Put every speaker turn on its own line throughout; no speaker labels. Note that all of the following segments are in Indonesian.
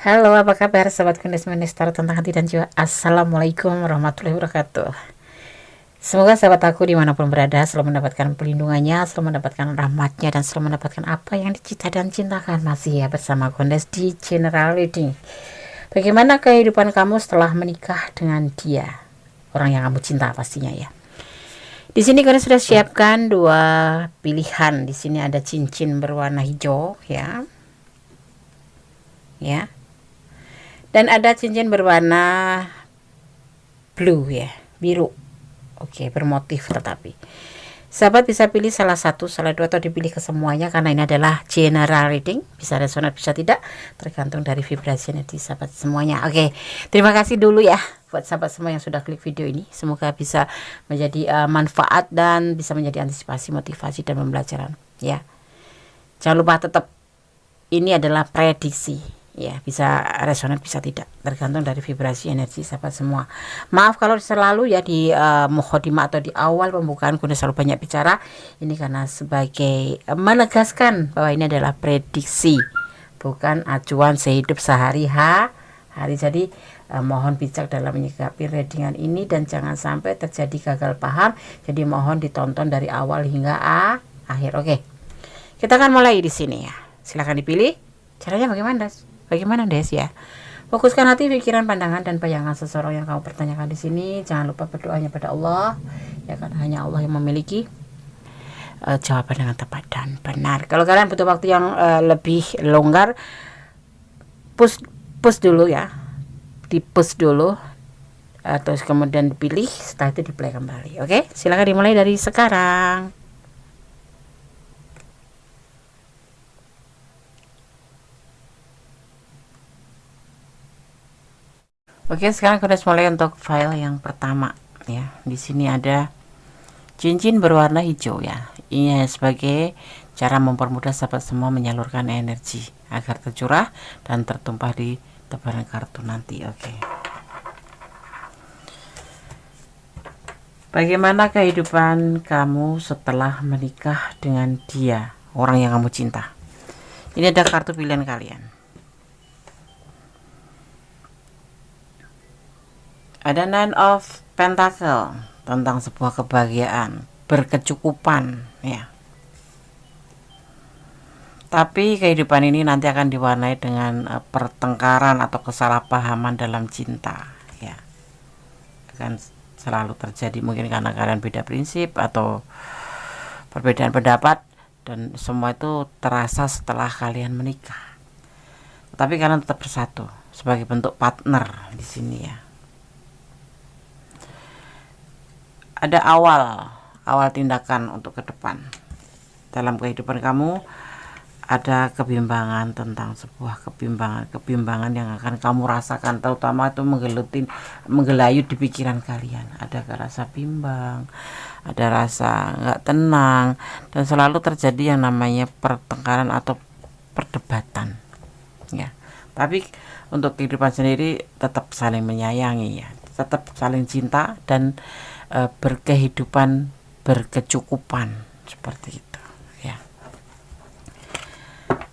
Halo, apa kabar sahabat Kundes Minister tentang hati dan jiwa? Assalamualaikum warahmatullahi wabarakatuh. Semoga sahabat aku dimanapun berada selalu mendapatkan pelindungannya, selalu mendapatkan rahmatnya, dan selalu mendapatkan apa yang dicita dan cintakan. Masih ya bersama Kundes di General Reading. Bagaimana kehidupan kamu setelah menikah dengan dia? Orang yang kamu cinta pastinya ya. Di sini Kundes sudah siapkan dua pilihan. Di sini ada cincin berwarna hijau ya. Ya. Dan ada cincin berwarna blue ya, biru. Oke, bermotif tetapi. Sahabat bisa pilih salah satu, salah dua, atau dipilih kesemuanya karena ini adalah general reading. Bisa resonate, bisa tidak, tergantung dari vibrasi energi sahabat semuanya. Oke, terima kasih dulu ya buat sahabat semua yang sudah klik video ini. Semoga bisa menjadi manfaat dan bisa menjadi antisipasi, motivasi, dan pembelajaran ya. Jangan lupa tetap ini adalah prediksi ya, bisa resonat bisa tidak, tergantung dari vibrasi energi sahabat semua. Maaf kalau selalu ya di mukhodimah atau di awal pembukaan kuda selalu banyak bicara. Ini karena sebagai menegaskan bahwa ini adalah prediksi, bukan acuan sehidup sehari-hari. Jadi mohon bijak dalam menyikapi readingan ini dan jangan sampai terjadi gagal paham. Jadi mohon ditonton dari awal hingga akhir. Oke, kita akan mulai di sini ya. Silahkan dipilih. Caranya bagaimana, Des ya? Fokuskan hati, pikiran, pandangan, dan bayangan seseorang yang kamu pertanyakan di sini. Jangan lupa berdoanya pada Allah, ya kan hanya Allah yang memiliki jawaban dengan tepat dan benar. Kalau kalian butuh waktu yang lebih longgar, push dulu ya, di push dulu, terus kemudian dipilih, setelah itu di play kembali. Oke, silakan dimulai dari sekarang. Oke, sekarang kita mulai untuk file yang pertama ya. Di sini ada cincin berwarna hijau ya. Ini sebagai cara mempermudah sahabat semua menyalurkan energi agar tercurah dan tertumpah di tebaran kartu nanti. Oke. Bagaimana kehidupan kamu setelah menikah dengan dia, orang yang kamu cinta? Ini ada kartu pilihan kalian. Ada Nine of Pentacle tentang sebuah kebahagiaan, berkecukupan ya. Tapi kehidupan ini nanti akan diwarnai dengan pertengkaran atau kesalahpahaman dalam cinta ya. Akan selalu terjadi, mungkin karena kalian beda prinsip atau perbedaan pendapat, dan semua itu terasa setelah kalian menikah. Tapi kalian tetap bersatu sebagai bentuk partner di sini ya. Ada awal tindakan untuk ke depan. Dalam kehidupan kamu ada kebimbangan, tentang sebuah kebimbangan yang akan kamu rasakan, terutama itu menggelayut di pikiran kalian. Ada rasa bimbang, ada rasa nggak tenang, dan selalu terjadi yang namanya pertengkaran atau perdebatan ya. Tapi untuk kehidupan sendiri tetap saling menyayangi ya, tetap saling cinta dan berkehidupan berkecukupan seperti itu ya.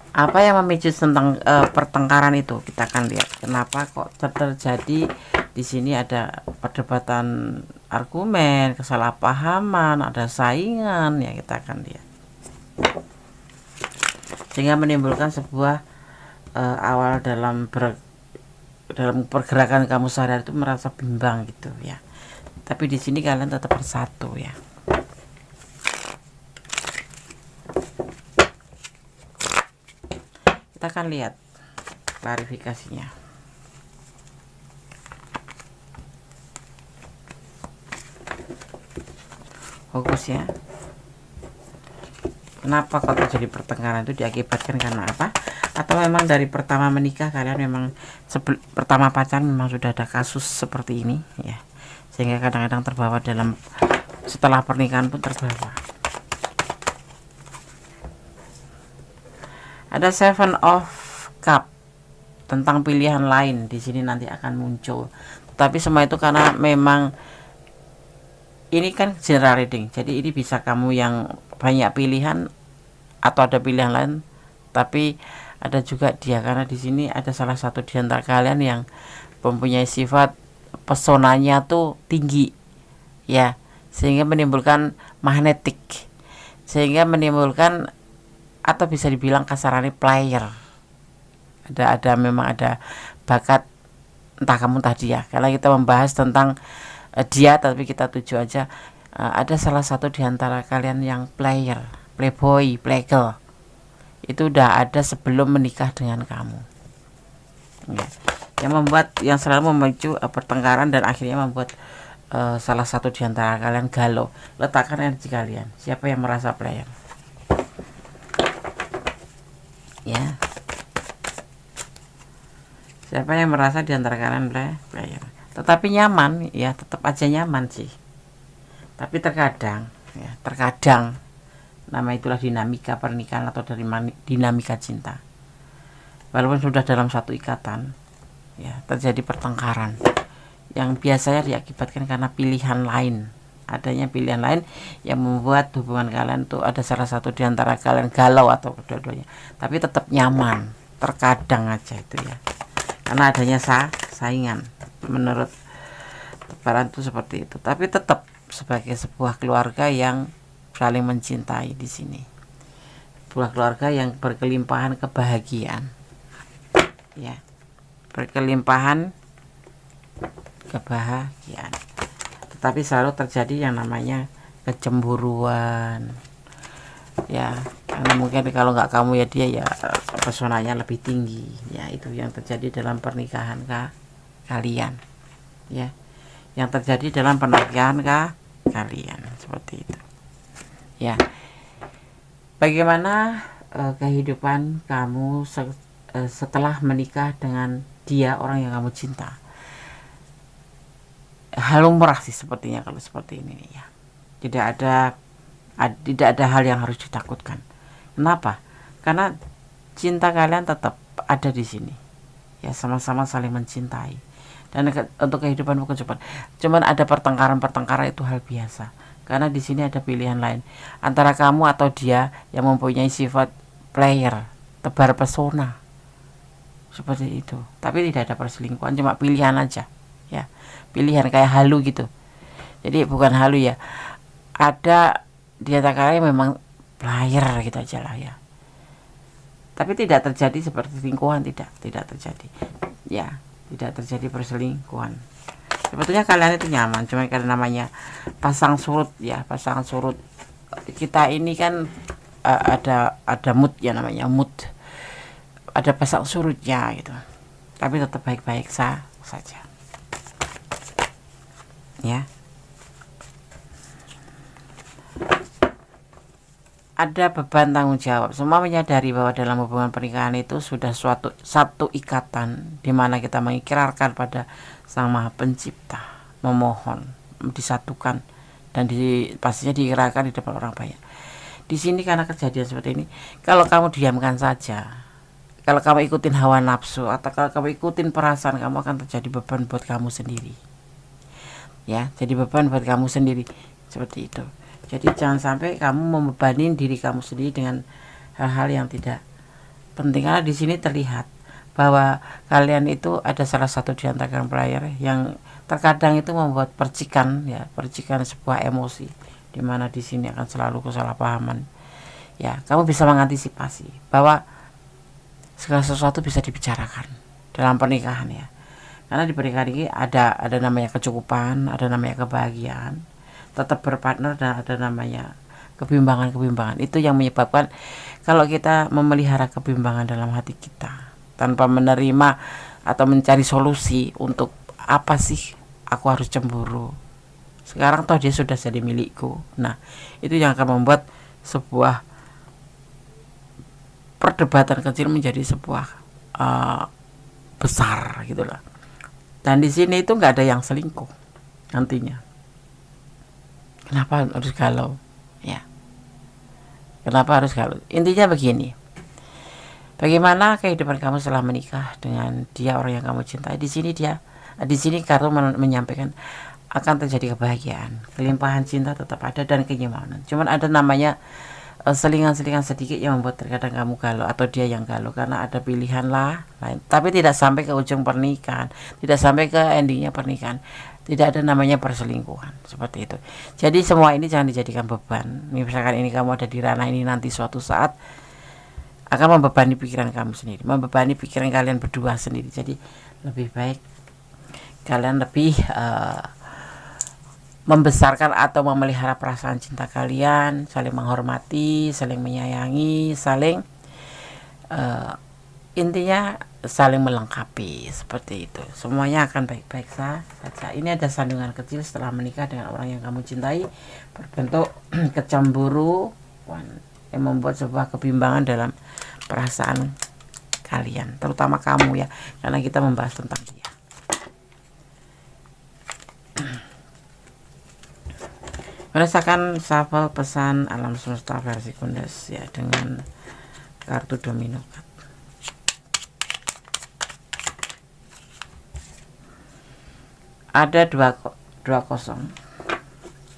Apa yang memicu tentang pertengkaran itu, kita akan lihat kenapa kok terjadi. Di sini ada perdebatan argumen, kesalahpahaman, ada saingan ya, kita akan lihat, sehingga menimbulkan sebuah awal dalam pergerakan kamu sehari-hari itu merasa bimbang gitu ya. Tapi di sini kalian tetap bersatu ya. Kita akan lihat klarifikasinya. Fokus ya. Kenapa kok terjadi pertengkaran itu diakibatkan karena apa? Atau memang dari pertama menikah kalian memang pertama pacaran memang sudah ada kasus seperti ini ya, sehingga kadang-kadang terbawa dalam setelah pernikahan pun terbawa. Ada Seven of Cup tentang pilihan lain di sini nanti akan muncul. Tapi semua itu karena memang ini kan general reading, jadi ini bisa kamu yang banyak pilihan atau ada pilihan lain, tapi ada juga dia, karena di sini ada salah satu di antara kalian yang mempunyai sifat pesonanya tuh tinggi ya, sehingga menimbulkan magnetik, sehingga menimbulkan atau bisa dibilang kasarannya player. Memang ada bakat, entah kamu entah dia. Karena kita membahas tentang dia, tapi kita tuju aja ada salah satu di antara kalian yang player, playboy, playgirl. Itu udah ada sebelum menikah dengan kamu. Ya. Yang selalu memicu pertengkaran dan akhirnya membuat salah satu di antara kalian galau. Letakkan energi kalian. Siapa yang merasa player? Ya. Siapa yang merasa di antara kalian player? Tetapi nyaman, ya tetap aja nyaman sih. Tapi terkadang nama itulah dinamika pernikahan atau dari dinamika cinta. Walaupun sudah dalam satu ikatan, ya terjadi pertengkaran yang biasanya diakibatkan karena pilihan lain. Adanya pilihan lain yang membuat hubungan kalian tuh ada salah satu di antara kalian galau atau kedua-duanya. Tapi tetap nyaman. Terkadang aja itu ya. Karena adanya saingan, menurut Lebaran itu seperti itu. Tapi tetap sebagai sebuah keluarga yang saling mencintai di sini, sebuah keluarga yang berkelimpahan kebahagiaan, ya, berkelimpahan kebahagiaan. Tetapi selalu terjadi yang namanya kecemburuan, ya. Karena mungkin kalau nggak kamu ya dia, ya pesonanya lebih tinggi, ya itu yang terjadi dalam pernikahan kalian, ya, yang terjadi dalam pernikahan kalian seperti itu, ya. Bagaimana kehidupan kamu setelah menikah dengan dia, orang yang kamu cinta? Hal lumrah sih sepertinya kalau seperti ini ya. Tidak ada hal yang harus ditakutkan. Kenapa? Karena cinta kalian tetap ada di sini. Ya, sama-sama saling mencintai. Dan untuk kehidupan bukan cuman ada pertengkaran itu hal biasa. Karena di sini ada pilihan lain antara kamu atau dia yang mempunyai sifat player, tebar pesona. Seperti itu. Tapi tidak ada perselingkuhan, cuma pilihan aja. Ya. Pilihan kayak halu gitu. Jadi bukan halu ya. Ada di antara kalian memang player gitu aja lah ya. Tapi tidak terjadi seperti selingkuhan, tidak terjadi. Ya, tidak terjadi perselingkuhan. Sebetulnya kalian itu nyaman, cuma karena namanya pasang surut ya, pasangan surut. Kita ini kan ada mood ya, namanya mood. Ada pasang surutnya gitu. Tapi tetap baik-baik saja. Ya. Ada beban tanggung jawab. Semua menyadari bahwa dalam hubungan pernikahan itu sudah satu ikatan di mana kita mengikrarkan pada Sang Maha Pencipta, memohon disatukan dan pastinya diikrarkan di depan orang banyak. Di sini karena kejadian seperti ini, kalau kamu diamkan saja, kalau kamu ikutin hawa nafsu atau kalau kamu ikutin perasaan, kamu akan terjadi beban buat kamu sendiri. Ya, jadi beban buat kamu sendiri seperti itu. Jadi jangan sampai kamu membebani diri kamu sendiri dengan hal-hal yang tidak penting. Karena di sini terlihat bahwa kalian itu ada salah satu di antara kalian player yang terkadang itu membuat percikan sebuah emosi, di mana di sini akan selalu kesalahpahaman. Ya, kamu bisa mengantisipasi bahwa segala sesuatu bisa dibicarakan dalam pernikahan ya. Karena di pernikahan ini ada namanya kecukupan, ada namanya kebahagiaan, tetap berpartner, dan ada namanya kebimbangan. Itu yang menyebabkan kalau kita memelihara kebimbangan dalam hati kita tanpa menerima atau mencari solusi untuk apa sih aku harus cemburu, sekarang toh dia sudah jadi milikku. Nah, itu yang akan membuat sebuah perdebatan kecil menjadi sebuah besar gitulah. Dan di sini itu nggak ada yang selingkuh nantinya. Kenapa harus galau? Ya. Kenapa harus galau? Intinya begini. Bagaimana kehidupan kamu setelah menikah dengan dia, orang yang kamu cintai? Di sini kartu menyampaikan akan terjadi kebahagiaan, kelimpahan cinta tetap ada dan kenyamanan. Cuman ada namanya selingan-selingan sedikit yang membuat terkadang kamu galau atau dia yang galau, karena ada pilihan lah lain, tapi tidak sampai ke ujung pernikahan, tidak sampai ke endingnya pernikahan, tidak ada namanya perselingkuhan seperti itu. Jadi semua ini jangan dijadikan beban. Misalkan ini kamu ada di ranah ini, nanti suatu saat akan membebani pikiran kamu sendiri, membebani pikiran kalian berdua sendiri. Jadi lebih baik kalian lebih membesarkan atau memelihara perasaan cinta kalian, saling menghormati, saling menyayangi, saling intinya saling melengkapi, seperti itu. Semuanya akan baik-baik saja. Ini ada sandungan kecil setelah menikah dengan orang yang kamu cintai, berbentuk kecemburuan yang membuat sebuah kebimbangan dalam perasaan kalian, terutama kamu ya, karena kita membahas tentang dia. Merasakan shuffle pesan alam semesta versi Kundes ya, dengan kartu domino card. Ada 2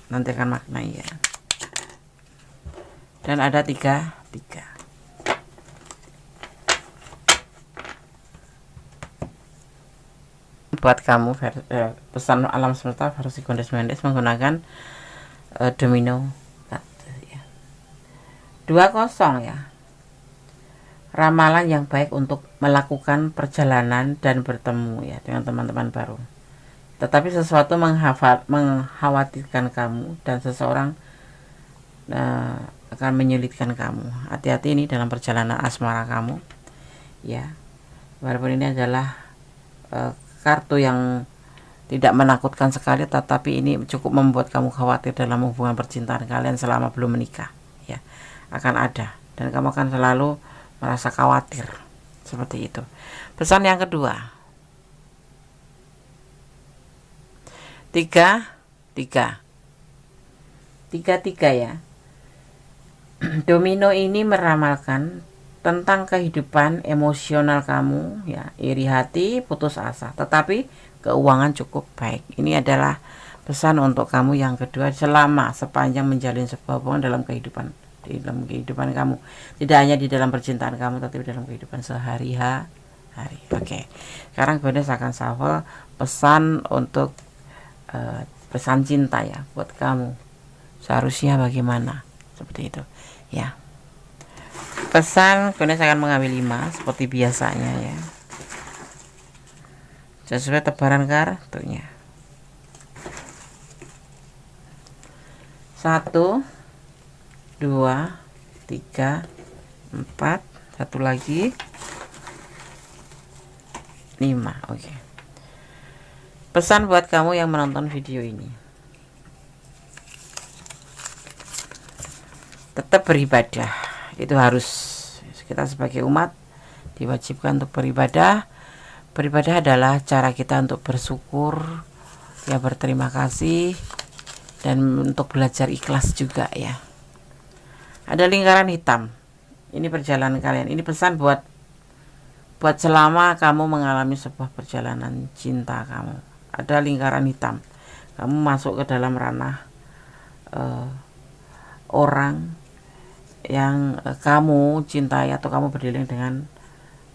nanti akan maknai ya, dan ada 3 buat kamu. Pesan alam semesta versi Kundes Mendes menggunakan domino ya. 20 ya, ramalan yang baik untuk melakukan perjalanan dan bertemu ya dengan teman-teman baru. Tetapi sesuatu mengkhawatirkan kamu, dan seseorang akan menyulitkan kamu. Hati-hati ini dalam perjalanan asmara kamu ya. Walaupun ini adalah kartu yang tidak menakutkan sekali, tetapi ini cukup membuat kamu khawatir dalam hubungan percintaan kalian selama belum menikah ya. Akan ada, dan kamu akan selalu merasa khawatir seperti itu. Pesan yang kedua, 3 ya. Domino ini meramalkan tentang kehidupan emosional kamu ya, iri hati, putus asa, tetapi keuangan cukup baik. Ini adalah pesan untuk kamu yang kedua selama sepanjang menjalin sebuah hubungan dalam kehidupan kamu, tidak hanya di dalam percintaan kamu, tapi dalam kehidupan sehari-hari. Oke. Sekarang gue akan shuffle pesan untuk pesan cinta ya buat kamu. Seharusnya bagaimana? Seperti itu ya. Pesan gue akan mengambil 5 seperti biasanya ya, sesuai tebaran kartunya. 1, 2, 3, 4, satu lagi 5. Oke. Pesan buat kamu yang menonton video ini, tetap beribadah. Itu harus, kita sebagai umat diwajibkan untuk beribadah. Beribadah adalah cara kita untuk bersyukur ya, berterima kasih, dan untuk belajar ikhlas juga ya. Ada lingkaran hitam, ini perjalanan kalian. Ini pesan buat selama kamu mengalami sebuah perjalanan cinta kamu. Ada lingkaran hitam, kamu masuk ke dalam ranah orang yang kamu cintai, atau kamu berdealing dengan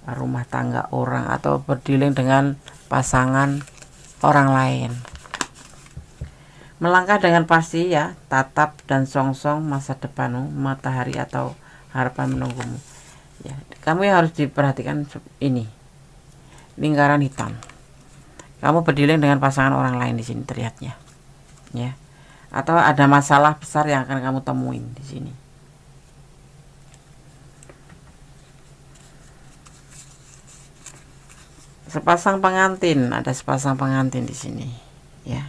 rumah tangga orang, atau berdealing dengan pasangan orang lain. Melangkah dengan pasti ya, tatap dan songsong masa depanmu, matahari atau harapan menunggumu ya. Kamu yang harus diperhatikan ini lingkaran hitam. Kamu berdealing dengan pasangan orang lain di sini terlihatnya ya, atau ada masalah besar yang akan kamu temuin di sini. Sepasang pengantin, ada sepasang pengantin di sini ya.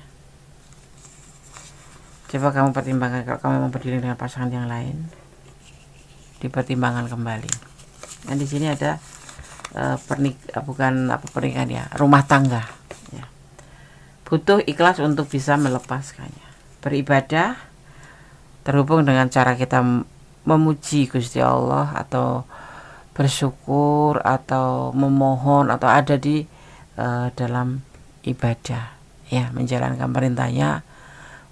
Coba kamu pertimbangkan, kalau kamu mau berdiri dengan pasangan yang lain, dipertimbangkan kembali. Dan di sini ada pernikahan ya, rumah tangga ya. Butuh ikhlas untuk bisa melepaskannya. Beribadah terhubung dengan cara kita memuji Gusti Allah, atau bersyukur, atau memohon, atau ada di dalam ibadah ya, menjalankan perintahnya,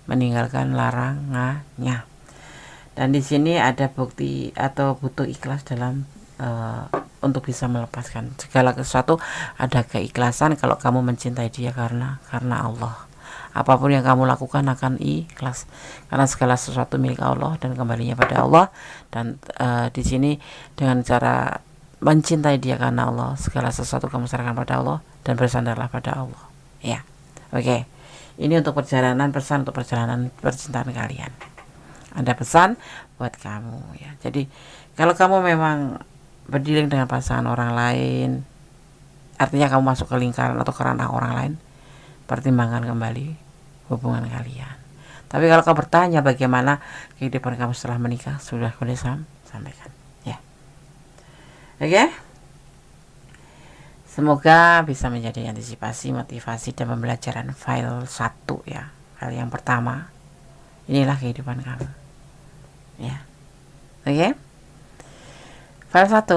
meninggalkan larangannya. Dan di sini ada bukti atau butuh ikhlas dalam untuk bisa melepaskan segala sesuatu. Ada keikhlasan kalau kamu mencintai dia karena Allah. Apapun yang kamu lakukan akan ikhlas karena segala sesuatu milik Allah dan kembalinya pada Allah. Dan di sini dengan cara mencintai dia karena Allah, segala sesuatu kamu serahkan pada Allah dan bersandarlah pada Allah. Ya, oke. Ini untuk perjalanan, pesan untuk perjalanan percintaan kalian. Ada pesan buat kamu ya. Jadi kalau kamu memang berdiling dengan pasangan orang lain, artinya kamu masuk ke lingkaran atau ke ranah orang lain, pertimbangkan kembali hubungan kalian. Tapi kalau kau bertanya bagaimana kehidupan kamu setelah menikah, sudah boleh sampaikan ya. Oke. Semoga bisa menjadi antisipasi, motivasi, dan pembelajaran file 1 ya. File yang pertama, inilah kehidupan kamu ya. Oke. File 1,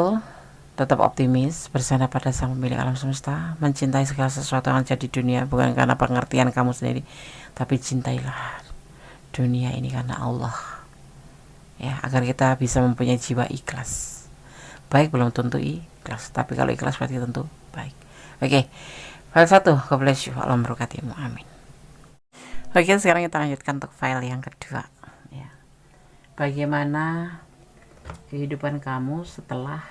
tetap optimis, bersandar pada sang pemilik alam semesta, mencintai segala sesuatu yang ada di dunia bukan karena pengertian kamu sendiri, tapi cintailah dunia ini karena Allah ya, agar kita bisa mempunyai jiwa ikhlas. Baik belum tentu ikhlas, tapi kalau ikhlas berarti tentu baik. Oke, file 1, God bless you, Allah memberkatimu, amin. Oke, sekarang kita lanjutkan untuk file yang kedua ya. Bagaimana kehidupan kamu setelah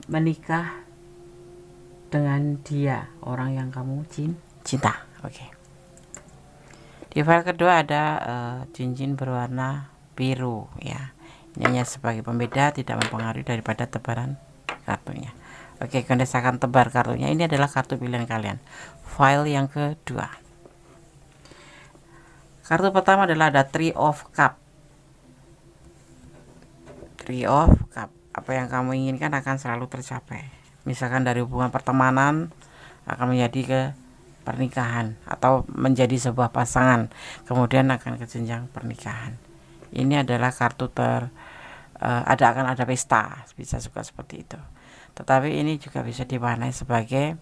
menikah dengan dia, orang yang kamu cinta. Oke. Di file kedua ada cincin berwarna biru ya. Ini hanya sebagai pembeda, tidak mempengaruhi daripada tebaran kartunya. Oke, Kondes akan tebar kartunya. Ini adalah kartu pilihan kalian. File yang kedua. Kartu pertama adalah ada Three of Cup. Three of Cup. Apa yang kamu inginkan akan selalu tercapai. Misalkan dari hubungan pertemanan akan menjadi ke pernikahan atau menjadi sebuah pasangan, kemudian akan ke jenjang pernikahan. Ini adalah kartu akan ada pesta, bisa juga seperti itu. Tetapi ini juga bisa diwarnai sebagai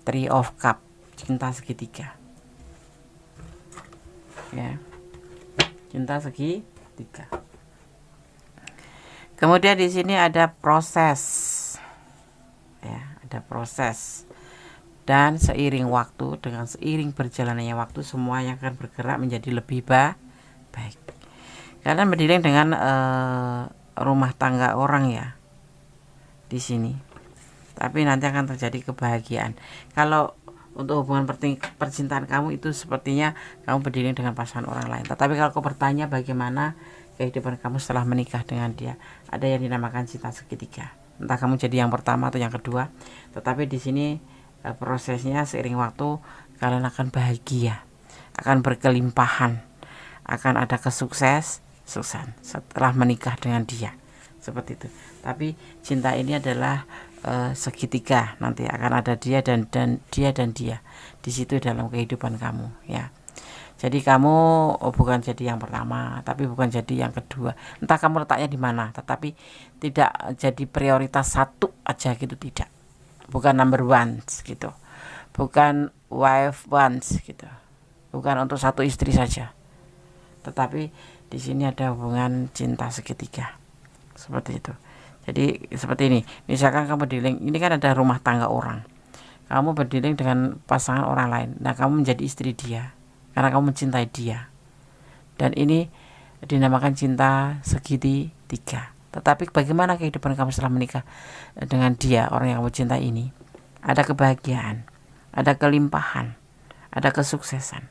Three of Cup, cinta segitiga. Ya. Cinta segitiga. Kemudian di sini ada proses. Ya, ada proses. Dan seiring waktu, dengan seiring berjalannya waktu, semuanya akan bergerak menjadi lebih baik. Kalian berdiri dengan rumah tangga orang ya di sini. Tapi nanti akan terjadi kebahagiaan. Kalau untuk hubungan percintaan kamu itu sepertinya kamu berdiri dengan pasangan orang lain. Tetapi kalau kau bertanya bagaimana kehidupan kamu setelah menikah dengan dia, ada yang dinamakan cinta segitiga. Entah kamu jadi yang pertama atau yang kedua. Tetapi di sini prosesnya seiring waktu kalian akan bahagia, akan berkelimpahan, akan ada kesuksesan setelah menikah dengan dia, seperti itu. Tapi cinta ini adalah segitiga, nanti akan ada dia dan dia di situ dalam kehidupan kamu ya. Jadi kamu bukan jadi yang pertama, tapi bukan jadi yang kedua. Entah kamu letaknya di mana, tetapi tidak jadi prioritas satu aja gitu, tidak. Bukan number one gitu, bukan wife once gitu, bukan untuk satu istri saja, tetapi di sini ada hubungan cinta segitiga seperti itu. Jadi seperti ini, misalkan kamu berdiri, ini kan ada rumah tangga orang, kamu berdiri dengan pasangan orang lain, nah kamu menjadi istri dia karena kamu mencintai dia, dan ini dinamakan cinta segitiga. Tetapi bagaimana kehidupan kamu setelah menikah dengan dia, orang yang kamu cintai ini? Ada kebahagiaan, ada kelimpahan, ada kesuksesan.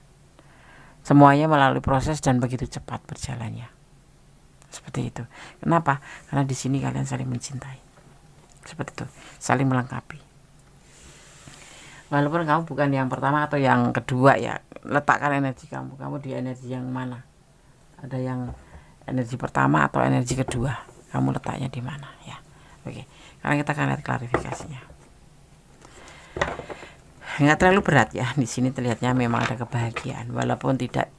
Semuanya melalui proses dan begitu cepat berjalannya. Seperti itu. Kenapa? Karena di sini kalian saling mencintai. Seperti itu, saling melengkapi. Walaupun kamu bukan yang pertama atau yang kedua ya, letakkan energi kamu. Kamu di energi yang mana? Ada yang energi pertama atau energi kedua? Kamu letaknya di mana ya? Oke, sekarang kita akan lihat klarifikasinya. Nggak terlalu berat ya. Di sini terlihatnya memang ada kebahagiaan, walaupun tidak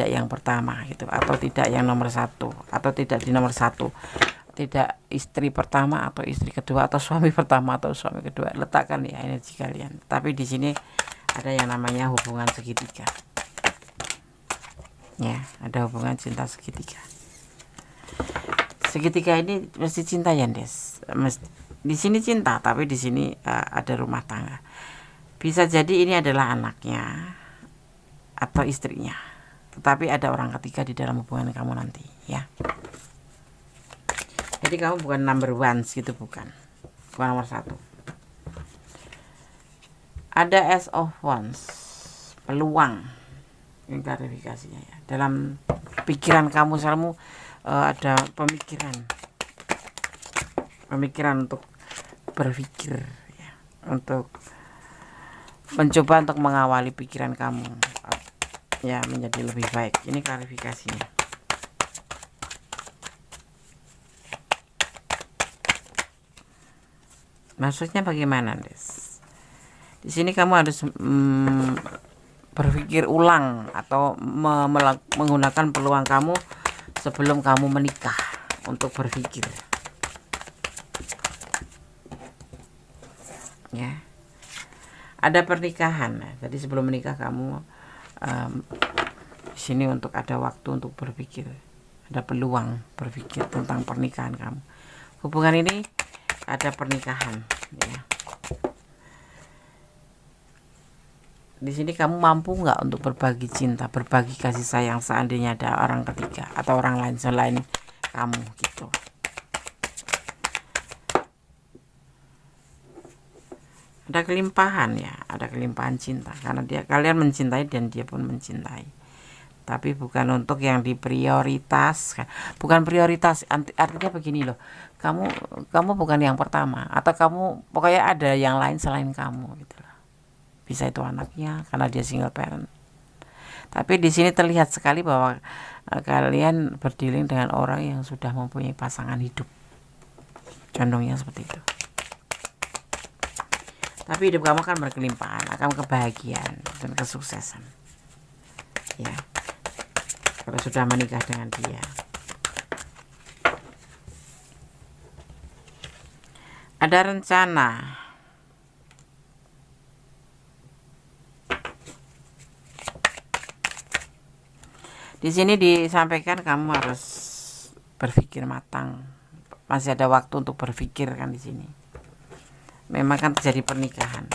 yang pertama gitu, atau tidak yang nomor satu, atau tidak di nomor satu, tidak istri pertama atau istri kedua, atau suami pertama atau suami kedua. Letakkan ya energi kalian. Tapi di sini ada yang namanya hubungan segitiga. Ya, ada hubungan cinta segitiga. Segitiga ini mesti cinta ya, Des. Di sini cinta, tapi di sini ada rumah tangga. Bisa jadi ini adalah anaknya atau istrinya. Tetapi ada orang ketiga di dalam hubungan kamu nanti, ya. Jadi kamu bukan number one gitu, bukan nomor satu. Ada Ace of Wands, peluang. Ini klarifikasinya ya. Dalam pikiran kamu selalu ada pemikiran untuk berpikir ya, untuk mencoba untuk mengawali pikiran kamu ya menjadi lebih baik. Ini klarifikasinya. Maksudnya bagaimana, Des? Di sini kamu harus berpikir ulang atau menggunakan peluang kamu sebelum kamu menikah untuk berpikir. Ya. Ada pernikahan. Jadi sebelum menikah kamu di sini untuk ada waktu untuk berpikir. Ada peluang berpikir tentang pernikahan kamu. Hubungan ini ada pernikahan, ya. Di sini kamu mampu nggak untuk berbagi cinta, berbagi kasih sayang seandainya ada orang ketiga atau orang lain selain kamu gitu. Ada kelimpahan ya, ada kelimpahan cinta karena kalian mencintai dan dia pun mencintai. Tapi bukan untuk yang diprioritaskan. Bukan prioritas, artinya begini loh. Kamu bukan yang pertama atau kamu pokoknya ada yang lain selain kamu gitu loh. Bisa itu anaknya karena dia single parent. Tapi di sini terlihat sekali bahwa kalian berdealing dengan orang yang sudah mempunyai pasangan hidup. Condongnya seperti itu. Tapi hidup kamu akan berkelimpahan, akan kebahagiaan dan kesuksesan. Ya. Kalau sudah menikah dengan dia. Ada rencana. Di sini disampaikan kamu harus berpikir matang. Masih ada waktu untuk berpikir kan di sini. Memang kan terjadi pernikahan.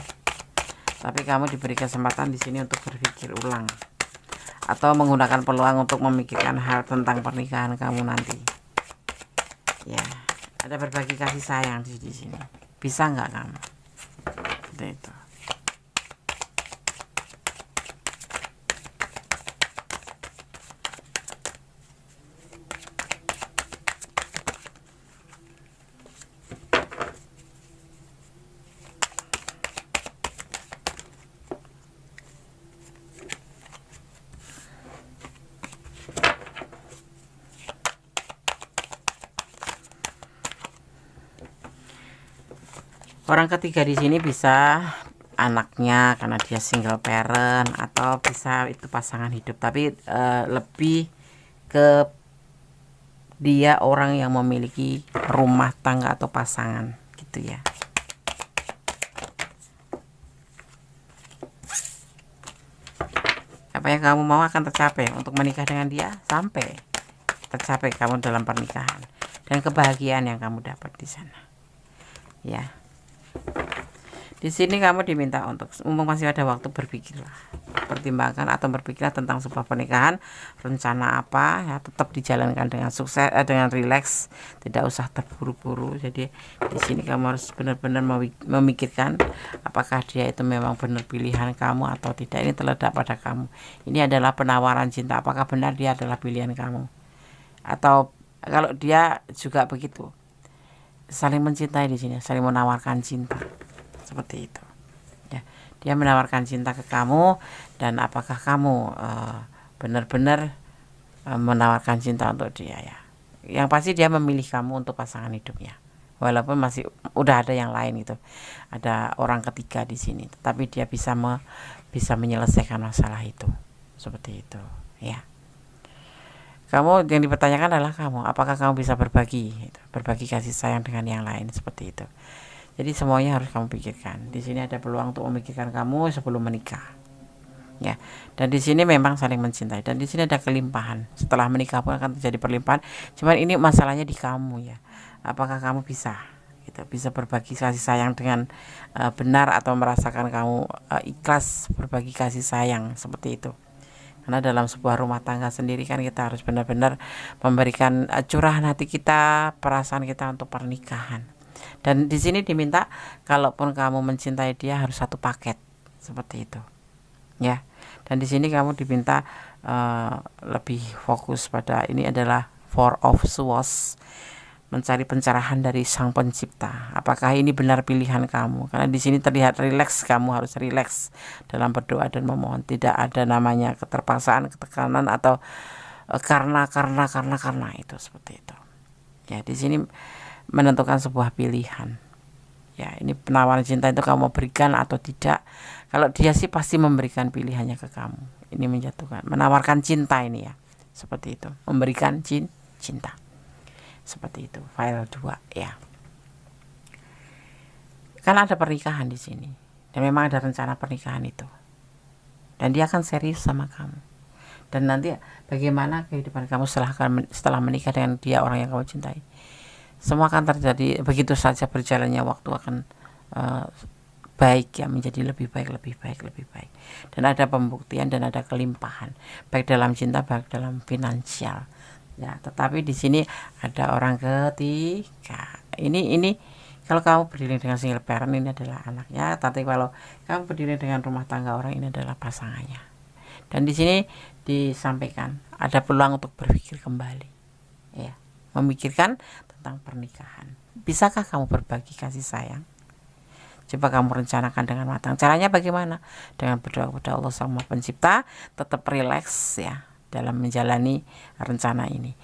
Tapi kamu diberi kesempatan di sini untuk berpikir ulang atau menggunakan peluang untuk memikirkan hal tentang pernikahan kamu nanti. Ya, ada berbagi kasih sayang di sini. Bisa nggak kamu? Seperti itu. Orang ketiga di sini bisa anaknya karena dia single parent atau bisa itu pasangan hidup, tapi lebih ke dia orang yang memiliki rumah tangga atau pasangan gitu ya. Apa yang kamu mau akan tercapai untuk menikah dengan dia, sampai tercapai kamu dalam pernikahan dan kebahagiaan yang kamu dapat di sana. Ya. Di sini kamu diminta untuk masih ada waktu berpikirlah, pertimbangkan atau berpikirlah tentang sebuah pernikahan, rencana apa ya, tetap dijalankan dengan sukses, dengan rileks, tidak usah terburu-buru. Jadi di sini kamu harus benar-benar memikirkan apakah dia itu memang benar pilihan kamu atau tidak. Ini terletak pada kamu. Ini adalah penawaran cinta. Apakah benar dia adalah pilihan kamu? Atau kalau dia juga begitu, saling mencintai di sini, saling menawarkan cinta. Seperti itu ya, dia menawarkan cinta ke kamu, dan apakah kamu benar-benar menawarkan cinta untuk dia ya. Yang pasti dia memilih kamu untuk pasangan hidupnya, walaupun masih udah ada yang lain gitu, ada orang ketiga di sini, tetapi dia bisa menyelesaikan masalah itu. Seperti itu ya. Kamu yang dipertanyakan adalah kamu, apakah kamu bisa berbagi kasih sayang dengan yang lain, seperti itu. Jadi semuanya harus kamu pikirkan. Di sini ada peluang untuk memikirkan kamu sebelum menikah. ya. Dan di sini memang saling mencintai, dan di sini ada kelimpahan. Setelah menikah pun akan terjadi perlimpahan. Cuman ini masalahnya di kamu ya. Apakah kamu bisa gitu, bisa berbagi kasih sayang dengan benar, atau merasakan kamu ikhlas berbagi kasih sayang seperti itu. Karena dalam sebuah rumah tangga sendiri kan kita harus benar-benar memberikan curahan hati kita, perasaan kita untuk pernikahan. Dan di sini diminta, kalaupun kamu mencintai dia harus satu paket seperti itu, ya. Dan di sini kamu diminta lebih fokus pada ini adalah Four of Swords, mencari pencerahan dari Sang Pencipta. Apakah ini benar pilihan kamu? Karena di sini terlihat rileks, kamu harus rileks dalam berdoa dan memohon. Tidak ada namanya keterpaksaan, ketekanan, atau karena itu seperti itu. Ya, di sini menentukan sebuah pilihan. Ya, ini penawaran cinta itu kamu mau berikan atau tidak. Kalau dia sih pasti memberikan pilihannya ke kamu. Ini menjatuhkan, menawarkan cinta ini ya. Seperti itu, memberikan cinta. Seperti itu, file 2 ya. Karena ada pernikahan di sini, dan memang ada rencana pernikahan itu. Dan dia akan serius sama kamu. Dan nanti bagaimana kehidupan kamu setelah menikah dengan dia, orang yang kamu cintai. Semua akan terjadi begitu saja, berjalannya waktu akan baik ya, menjadi lebih baik. Dan ada pembuktian dan ada kelimpahan, baik dalam cinta, baik dalam finansial. Ya, tetapi di sini ada orang ketiga. Ini kalau kamu berdiri dengan single parent, ini adalah anaknya. Tapi kalau kamu berdiri dengan rumah tangga orang, ini adalah pasangannya. Dan di sini disampaikan ada peluang untuk berpikir kembali, ya, memikirkan tentang pernikahan. Bisakah kamu berbagi kasih sayang? Coba kamu rencanakan dengan matang. Caranya bagaimana? Dengan berdoa kepada Allah Sang Maha Pencipta, tetap rileks ya dalam menjalani rencana ini,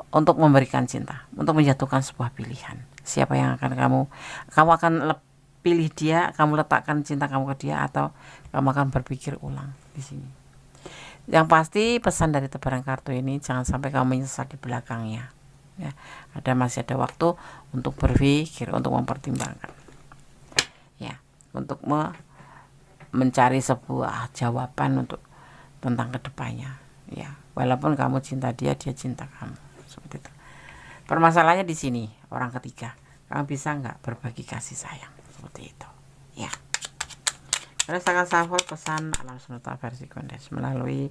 untuk memberikan cinta, untuk menjatuhkan sebuah pilihan. Siapa yang akan kamu akan pilih dia, kamu letakkan cinta kamu ke dia, atau kamu akan berpikir ulang di sini. Yang pasti pesan dari tebaran kartu ini, jangan sampai kamu menyesal di belakangnya. Ya, masih ada waktu untuk berpikir, untuk mempertimbangkan. Ya, untuk mencari sebuah jawaban untuk tentang kedepannya. Ya, walaupun kamu cinta dia, dia cinta kamu, seperti itu. Permasalahannya di sini, orang ketiga, kamu bisa nggak berbagi kasih sayang seperti itu, ya. Terus akan shuffle pesan alam semesta versi Kondes melalui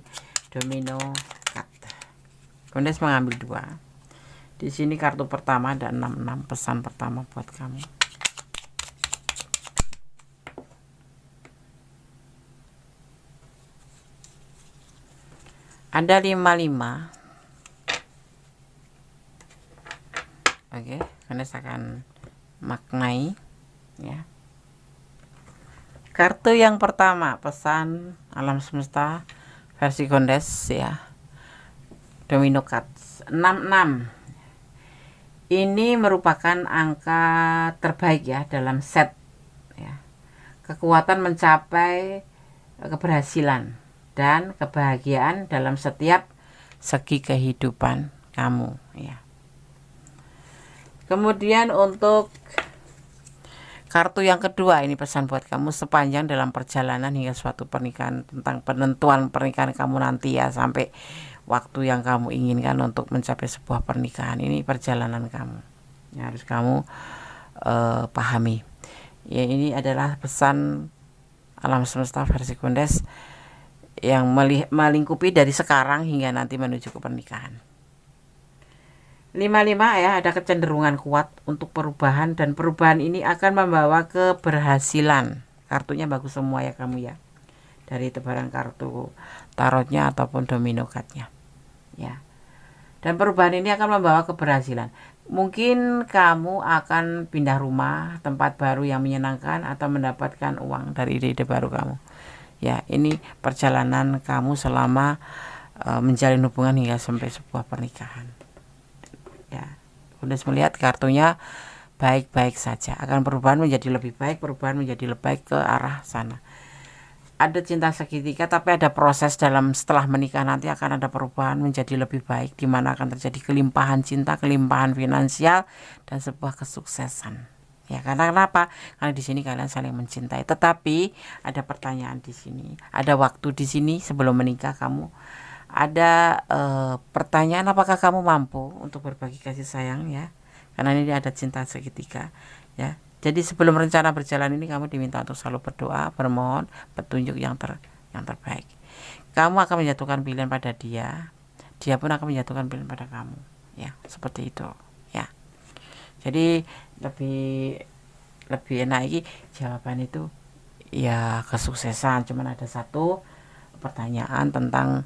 domino card. Kondes mengambil 2. Di sini kartu pertama ada 66, pesan pertama buat kamu. Ada 55. Oke, Kondes akan maknai ya. Kartu yang pertama, pesan alam semesta versi Kondes ya. Domino cards 66. Ini merupakan angka terbaik ya dalam set ya. Kekuatan mencapai keberhasilan dan kebahagiaan dalam setiap segi kehidupan kamu ya. Kemudian untuk kartu yang kedua, ini pesan buat kamu sepanjang dalam perjalanan hingga suatu pernikahan, tentang penentuan pernikahan kamu nanti ya, sampai waktu yang kamu inginkan untuk mencapai sebuah pernikahan. Ini perjalanan kamu ya, harus kamu pahami ya. Ini adalah pesan alam semesta versi Kondes yang melingkupi dari sekarang hingga nanti menuju ke pernikahan. 55 ya, ada kecenderungan kuat untuk perubahan, dan perubahan ini akan membawa keberhasilan. Kartunya bagus semua ya kamu ya, dari tebaran kartu tarotnya ataupun domino cardnya ya. Dan perubahan ini akan membawa keberhasilan. Mungkin kamu akan pindah rumah, tempat baru yang menyenangkan, atau mendapatkan uang dari ide-ide baru kamu. Ya, ini perjalanan kamu selama menjalin hubungan hingga sampai sebuah pernikahan. Ya, udah melihat kartunya baik-baik saja. Akan perubahan menjadi lebih baik, perubahan menjadi lebih baik ke arah sana. Ada cinta segitiga, tapi ada proses dalam setelah menikah nanti akan ada perubahan menjadi lebih baik, di mana akan terjadi kelimpahan cinta, kelimpahan finansial, dan sebuah kesuksesan. Ya, karena kenapa? Karena di sini kalian saling mencintai. Tetapi ada pertanyaan di sini, ada waktu di sini sebelum menikah kamu ada pertanyaan, apakah kamu mampu untuk berbagi kasih sayang ya? Karena ini ada cinta segitiga ya. Jadi sebelum rencana berjalan ini kamu diminta untuk selalu berdoa, bermohon petunjuk yang terbaik. Kamu akan menjatuhkan pilihan pada dia, dia pun akan menjatuhkan pilihan pada kamu ya, seperti itu ya. Jadi lebih enak lagi jawaban itu ya, kesuksesan. Cuman ada satu pertanyaan tentang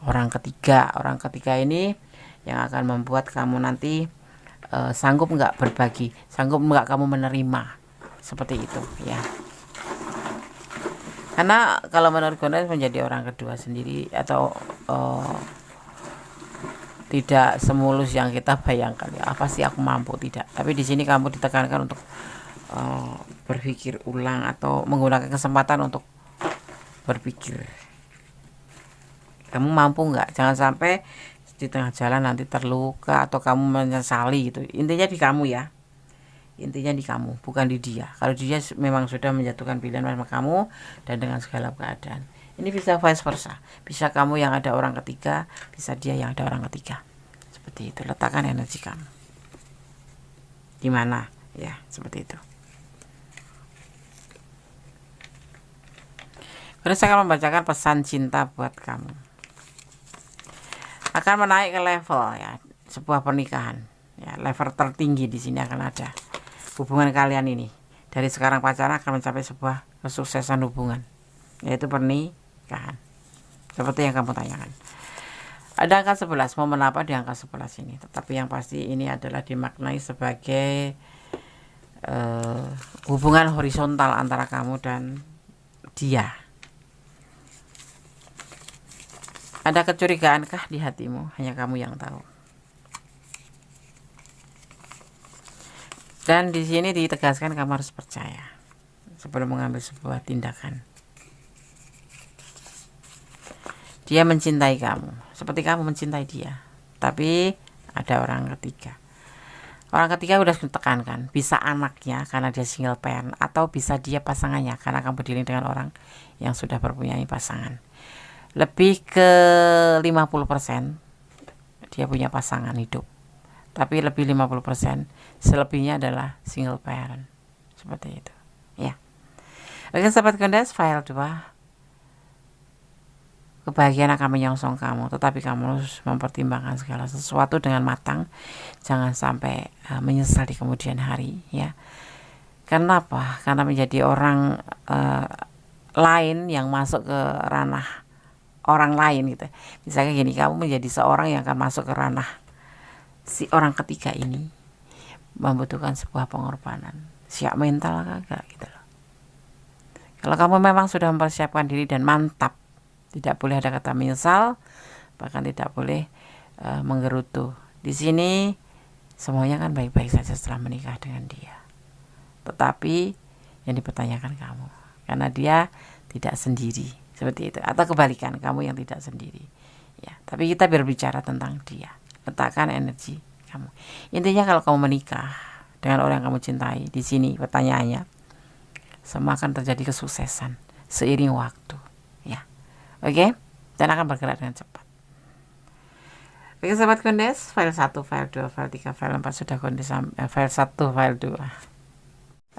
orang ketiga ini yang akan membuat kamu nanti sanggup nggak berbagi, sanggup nggak kamu menerima, seperti itu ya. Karena kalau menurut Gondes menjadi orang kedua sendiri atau tidak semulus yang kita bayangkan ya, apa sih aku mampu, tidak. Tapi di sini kamu ditekankan untuk berpikir ulang atau menggunakan kesempatan untuk berpikir kamu mampu nggak. Jangan sampai di tengah jalan nanti terluka atau kamu menyesali gitu. Intinya di kamu ya, intinya di kamu, bukan di dia. Kalau dia memang sudah menjatuhkan pilihan sama kamu dan dengan segala keadaan, ini bisa vice versa, bisa kamu yang ada orang ketiga, bisa dia yang ada orang ketiga. Seperti itu. Letakkan energi kamu di mana ya, seperti itu. Kemudian saya akan membacakan pesan cinta buat kamu. Akan menaik ke level ya, sebuah pernikahan ya, level tertinggi di sini akan ada. Hubungan kalian ini dari sekarang pacaran akan mencapai sebuah kesuksesan hubungan, yaitu pernikahan, seperti yang kamu tanyakan. Ada angka 11, momen apa di angka 11 ini? Tetapi yang pasti ini adalah dimaknai sebagai hubungan horizontal antara kamu dan dia. Ada kecurigaankah di hatimu? Hanya kamu yang tahu. Dan di sini ditegaskan kamu harus percaya sebelum mengambil sebuah tindakan. Dia mencintai kamu seperti kamu mencintai dia. Tapi ada orang ketiga. Orang ketiga udah ditekankan, bisa anaknya karena dia single parent, atau bisa dia pasangannya karena kamu dealing dengan orang yang sudah mempunyai pasangan. Lebih ke 50% dia punya pasangan hidup, tapi lebih 50% selebihnya adalah single parent, seperti itu ya. Oke sahabat Gondes, file 2, kebahagiaan akan menyongsong kamu, tetapi kamu harus mempertimbangkan segala sesuatu dengan matang. Jangan sampai menyesal di kemudian hari ya. Kenapa? Karena menjadi orang lain yang masuk ke ranah orang lain gitu. Misalnya gini, kamu menjadi seorang yang akan masuk ke ranah si orang ketiga ini, membutuhkan sebuah pengorbanan. Siap mental kagak gitu loh. Kalau kamu memang sudah mempersiapkan diri dan mantap, tidak boleh ada kata menyesal, bahkan tidak boleh menggerutu. Di sini semuanya kan baik-baik saja setelah menikah dengan dia. Tetapi yang dipertanyakan kamu, karena dia tidak sendiri, seperti itu. Atau kebalikan, kamu yang tidak sendiri ya. Tapi kita berbicara tentang dia. Letakkan energi kamu. Intinya kalau kamu menikah dengan orang yang kamu cintai, di sini pertanyaannya, semua akan terjadi kesuksesan seiring waktu ya. Oke? Dan akan bergerak dengan cepat. Oke sahabat Gondes, file 1, file 2, file 3, file 4 sudah Gondes file 1, file 2.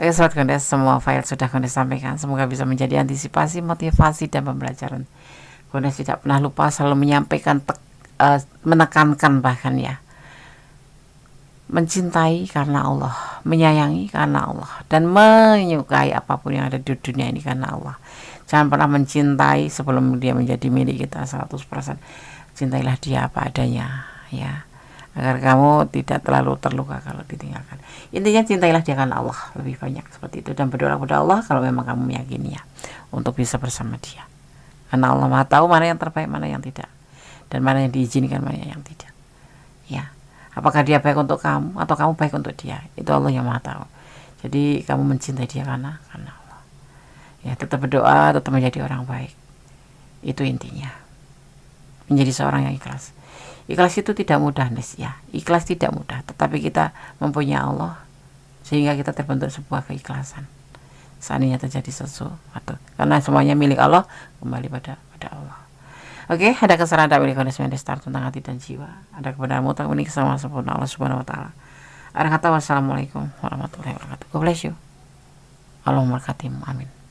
Oke sahabat Gondes, semua file sudah Gondes sampaikan. Semoga bisa menjadi antisipasi, motivasi, dan pembelajaran. Gondes tidak pernah lupa selalu menyampaikan, menekankan bahkan ya, mencintai karena Allah, menyayangi karena Allah, dan menyukai apapun yang ada di dunia ini karena Allah. Jangan pernah mencintai sebelum dia menjadi milik kita 100%. Cintailah dia apa adanya ya, agar kamu tidak terlalu terluka kalau ditinggalkan. Intinya cintailah dia karena Allah lebih banyak, seperti itu. Dan berdoa kepada Allah kalau memang kamu meyakini ya, untuk bisa bersama dia. Karena Allah Maha tahu mana yang terbaik, mana yang tidak, dan mana yang diizinkan, mana yang tidak ya. Apakah dia baik untuk kamu atau kamu baik untuk dia, itu Allah yang Maha tahu. Jadi kamu mencintai dia karena Allah ya. Tetap berdoa, tetap menjadi orang baik, itu intinya. Menjadi seorang yang ikhlas. Ikhlas itu tidak mudah Nes ya. Ikhlas tidak mudah, tetapi kita mempunyai Allah, sehingga kita terbentuk sebuah keikhlasan seandainya terjadi sesuatu, karena semuanya milik Allah, kembali pada Allah. Oke, ada kesalahan tak boleh kondisi start tentang hati dan jiwa, ada kebenaran mutlak unik sama sempurna Allah Subhanahu wa taala. Ada kata wassalamualaikum warahmatullahi wabarakatuh. God bless you. Allahumma khatim. Amin.